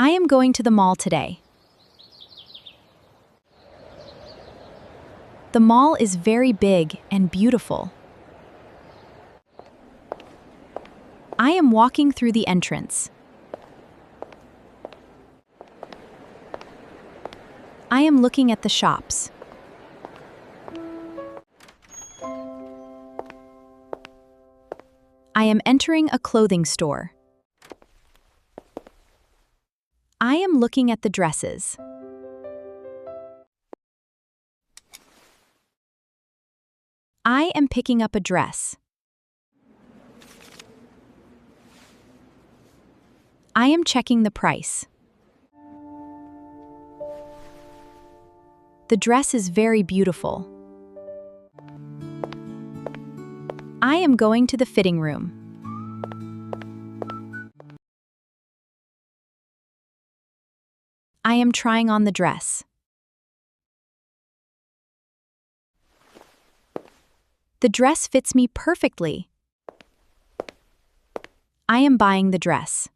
I am going to the mall today. The mall is very big and beautiful. I am walking through the entrance. I am looking at the shops. I am entering a clothing store. I am looking at the dresses. I am picking up a dress. I am checking the price. The dress is very beautiful. I am going to the fitting room. I am trying on the dress. The dress fits me perfectly. I am buying the dress.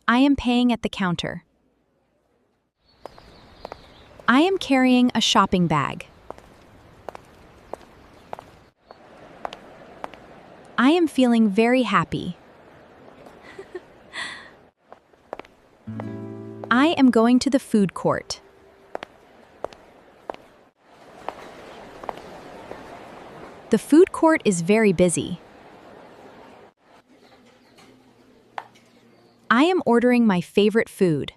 I am paying at the counter. I am carrying a shopping bag. I am feeling very happy. I am going to the food court. The food court is very busy. I am ordering my favorite food.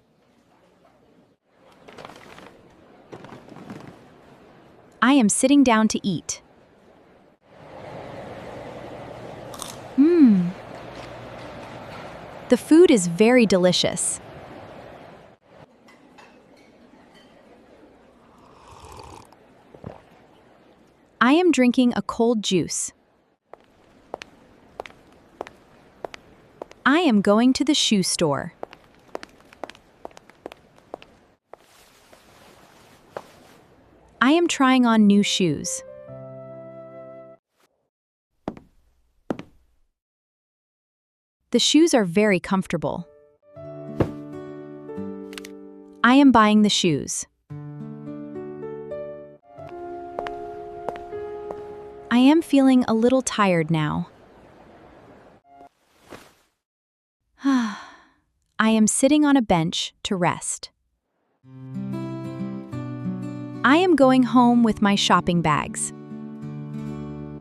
I am sitting down to eat. The food is very delicious. I am drinking a cold juice. I am going to the shoe store. I am trying on new shoes. The shoes are very comfortable. I am buying the shoes. I am feeling a little tired now. I am sitting on a bench to rest. I am going home with my shopping bags.